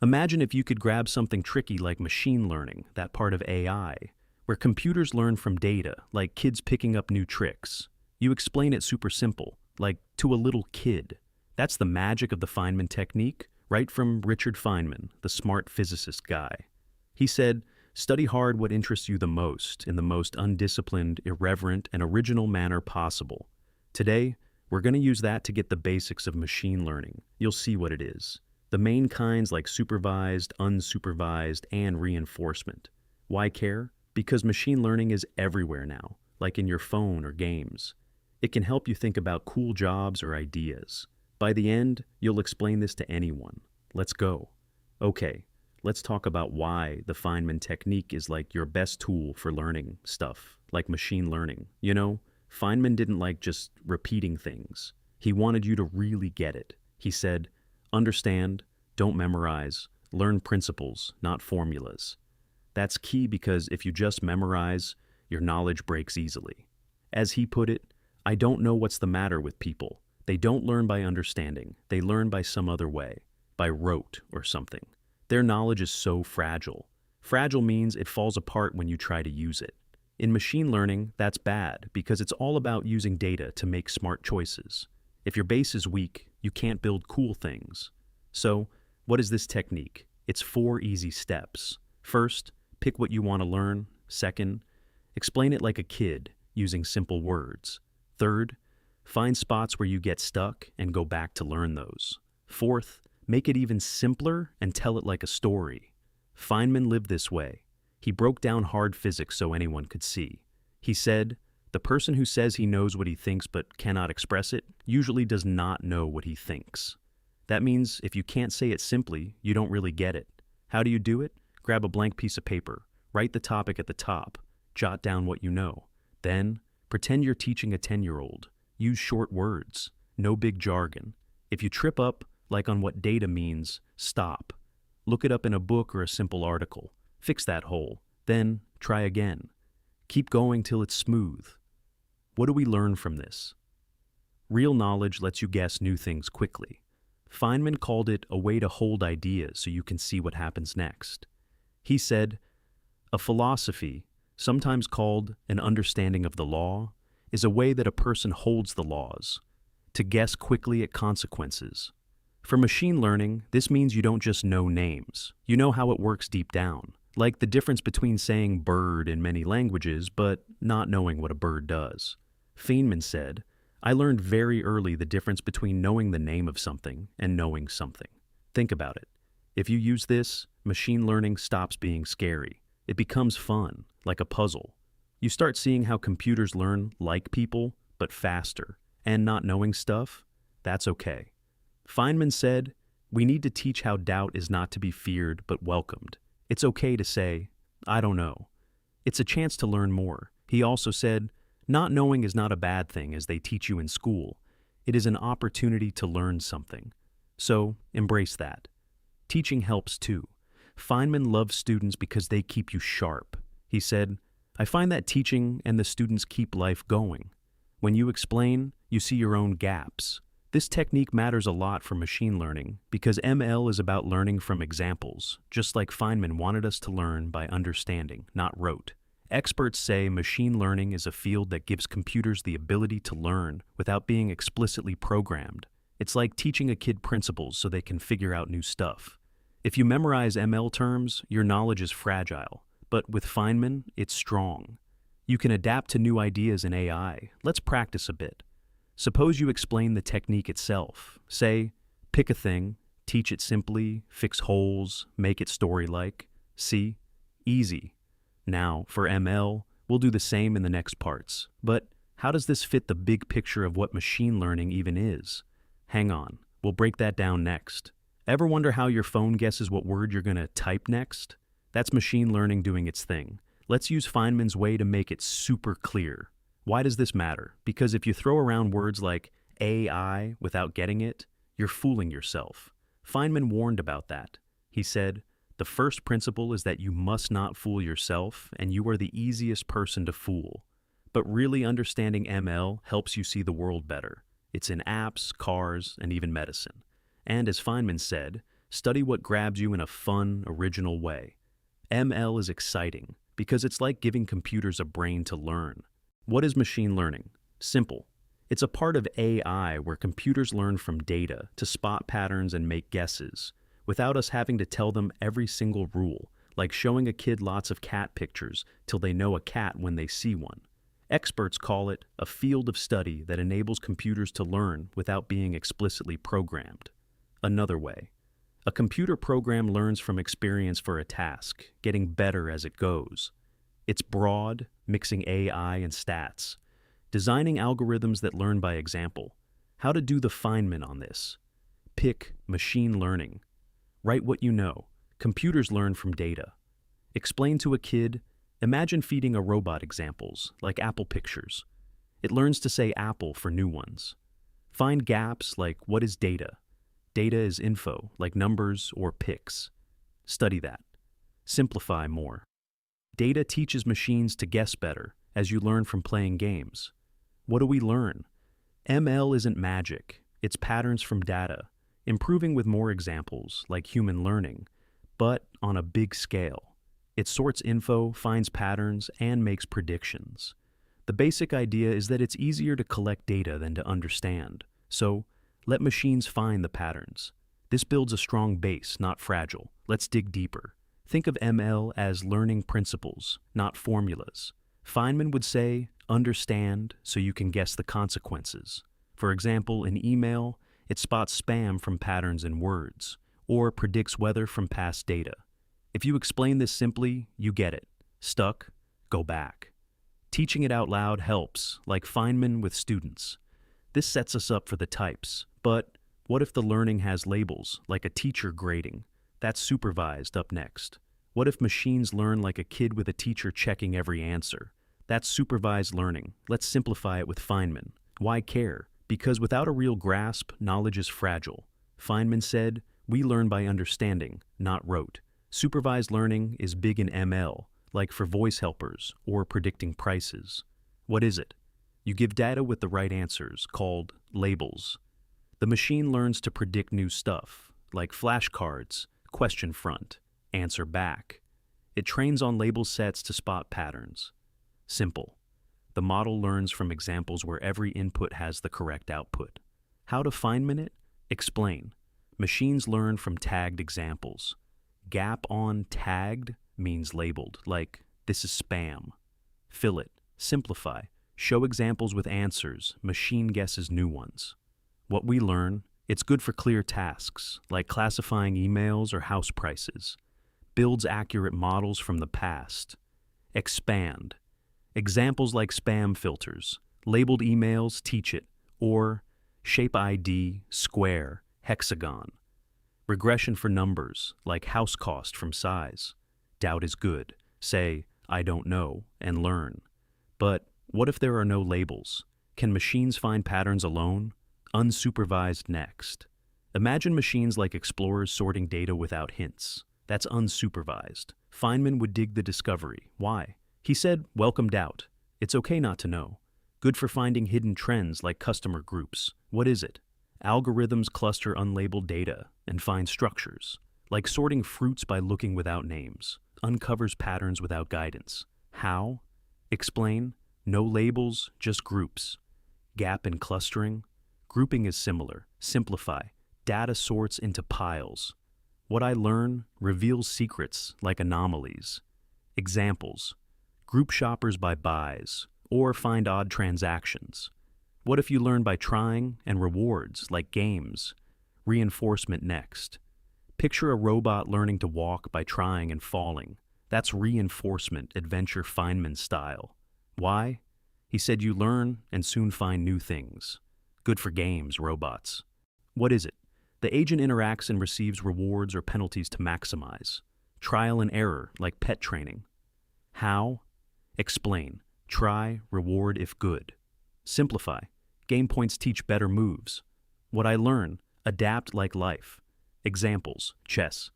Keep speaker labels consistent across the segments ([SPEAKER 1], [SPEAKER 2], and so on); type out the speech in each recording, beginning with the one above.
[SPEAKER 1] Imagine if you could grab something tricky like machine learning, that part of AI, where computers learn from data, like kids picking up new tricks. You explain it super simple, like to a little kid. That's the magic of the Feynman technique, right from Richard Feynman, the smart physicist guy. He said, "Study hard what interests you the most in the most undisciplined, irreverent, and original manner possible." Today, we're going to use that to get the basics of machine learning. You'll see what it is. The main kinds like supervised, unsupervised, and reinforcement. Why care? Because machine learning is everywhere now, like in your phone or games. It can help you think about cool jobs or ideas. By the end, you'll explain this to anyone. Let's go. Okay, let's talk about why the Feynman technique is like your best tool for learning stuff, like machine learning. Feynman didn't like just repeating things. He wanted you to really get it. He said, understand, don't memorize, learn principles, not formulas. That's key because if you just memorize, your knowledge breaks easily. As he put it, I don't know what's the matter with people. They don't learn by understanding. They learn by some other way, by rote or something. Their knowledge is so fragile. Fragile means it falls apart when you try to use it. In machine learning, that's bad because it's all about using data to make smart choices. If your base is weak, you can't build cool things. So, what is this technique? It's 4 easy steps. First, pick what you want to learn. Second, explain it like a kid, using simple words. Third, find spots where you get stuck and go back to learn those. Fourth, make it even simpler and tell it like a story. Feynman lived this way. He broke down hard physics so anyone could see. He said, the person who says he knows what he thinks but cannot express it usually does not know what he thinks. That means if you can't say it simply, you don't really get it. How do you do it? Grab a blank piece of paper, write the topic at the top, jot down what you know. Then, pretend you're teaching a 10-year-old. Use short words, no big jargon. If you trip up, like on what data means, stop. Look it up in a book or a simple article. Fix that hole. Then, try again. Keep going till it's smooth. What do we learn from this? Real knowledge lets you guess new things quickly. Feynman called it a way to hold ideas so you can see what happens next. He said, a philosophy, sometimes called an understanding of the law, is a way that a person holds the laws, to guess quickly at consequences. For machine learning, this means you don't just know names. You know how it works deep down, like the difference between saying bird in many languages but not knowing what a bird does. Feynman said, I learned very early the difference between knowing the name of something and knowing something. Think about it. If you use this, machine learning stops being scary. It becomes fun, like a puzzle. You start seeing how computers learn like people, but faster. And not knowing stuff, that's okay. Feynman said, we need to teach how doubt is not to be feared but welcomed. It's okay to say, I don't know. It's a chance to learn more. He also said, not knowing is not a bad thing as they teach you in school. It is an opportunity to learn something. So, embrace that. Teaching helps too. Feynman loves students because they keep you sharp. He said, I find that teaching and the students keep life going. When you explain, you see your own gaps. This technique matters a lot for machine learning because ML is about learning from examples, just like Feynman wanted us to learn by understanding, not rote. Experts say machine learning is a field that gives computers the ability to learn without being explicitly programmed. It's like teaching a kid principles so they can figure out new stuff. If you memorize ML terms, your knowledge is fragile, but with Feynman, it's strong. You can adapt to new ideas in AI. Let's practice a bit. Suppose you explain the technique itself. Say, pick a thing, teach it simply, fix holes, make it story-like. See? Easy. Now, for ML, we'll do the same in the next parts. But how does this fit the big picture of what machine learning even is? Hang on, we'll break that down next. Ever wonder how your phone guesses what word you're going to type next? That's machine learning doing its thing. Let's use Feynman's way to make it super clear. Why does this matter? Because if you throw around words like AI without getting it, you're fooling yourself. Feynman warned about that. He said, the first principle is that you must not fool yourself, and you are the easiest person to fool. But really understanding ML helps you see the world better. It's in apps, cars, and even medicine. And as Feynman said, Study what grabs you in a fun, original way. ML is exciting because it's like giving computers a brain to learn. What is machine learning? Simple. It's a part of AI where computers learn from data to spot patterns and make guesses, without us having to tell them every single rule, like showing a kid lots of cat pictures till they know a cat when they see one. Experts call it a field of study that enables computers to learn without being explicitly programmed. Another way. A computer program learns from experience for a task, getting better as it goes. It's broad, mixing AI and stats. Designing algorithms that learn by example. How to do the Feynman on this. Pick machine learning. Write what you know. Computers learn from data. Explain to a kid. Imagine feeding a robot examples, like apple pictures. It learns to say apple for new ones. Find gaps like what is data? Data is info, like numbers or pics. Study that. Simplify more. Data teaches machines to guess better as you learn from playing games. What do we learn? ML isn't magic, it's patterns from data, improving with more examples, like human learning, but on a big scale. It sorts info, finds patterns, and makes predictions. The basic idea is that it's easier to collect data than to understand, so let machines find the patterns. This builds a strong base, not fragile. Let's dig deeper. Think of ML as learning principles, not formulas. Feynman would say, understand so you can guess the consequences. For example, in email, it spots spam from patterns in words, or predicts weather from past data. If you explain this simply, you get it. Stuck? Go back. Teaching it out loud helps, like Feynman with students. This sets us up for the types, but what if the learning has labels, like a teacher grading? That's supervised up next. What if machines learn like a kid with a teacher checking every answer? That's supervised learning. Let's simplify it with Feynman. Why care? Because without a real grasp, knowledge is fragile. Feynman said, we learn by understanding, not rote. Supervised learning is big in ML, like for voice helpers or predicting prices. What is it? You give data with the right answers, called labels. The machine learns to predict new stuff, like flashcards, question front, answer back. It trains on label sets to spot patterns. Simple. The model learns from examples where every input has the correct output. How to Feynman it? Explain. Machines learn from tagged examples. Gap on tagged means labeled, like this is spam. Fill it. Simplify. Show examples with answers. Machine guesses new ones. What we learn, it's good for clear tasks, like classifying emails or house prices. Builds accurate models from the past. Expand. Examples like spam filters, labeled emails teach it, or shape ID, square, hexagon. Regression for numbers, like house cost from size. Doubt is good. Say, I don't know, and learn. But what if there are no labels? Can machines find patterns alone? Unsupervised next. Imagine machines like explorers sorting data without hints. That's unsupervised. Feynman would dig the discovery. Why? He said, welcome doubt. It's okay not to know. Good for finding hidden trends like customer groups. What is it? Algorithms cluster unlabeled data and find structures, like sorting fruits by looking without names, uncovers patterns without guidance. How? Explain. No labels, just groups. Gap in clustering. Grouping is similar. Simplify. Data sorts into piles. What I learn reveals secrets like anomalies. Examples. Group shoppers by buys, or find odd transactions. What if you learn by trying and rewards, like games? Reinforcement next. Picture a robot learning to walk by trying and falling. That's reinforcement, adventure Feynman style. Why? He said you learn and soon find new things. Good for games, robots. What is it? The agent interacts and receives rewards or penalties to maximize. Trial and error, like pet training. How? Explain. Try, reward if good. Simplify. Game points teach better moves. What I learn, adapt like life. Examples, chess.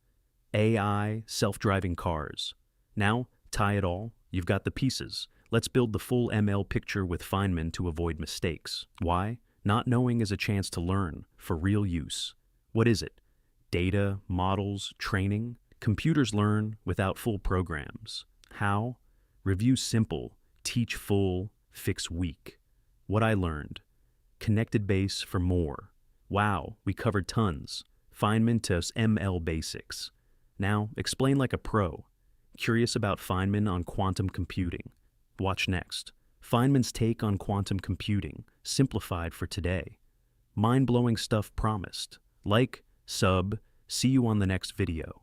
[SPEAKER 1] AI, self-driving cars. Now, tie it all. You've got the pieces. Let's build the full ML picture with Feynman to avoid mistakes. Why? Not knowing is a chance to learn, for real use. What is it? Data, models, training. Computers learn without full programs. How? Review simple, teach full, fix weak. What I learned. Connected base for more. Wow, we covered tons. Feynman to ML basics. Now, explain like a pro. Curious about Feynman on quantum computing? Watch next. Feynman's take on quantum computing, simplified for today. Mind-blowing stuff promised. Like, sub, see you on the next video.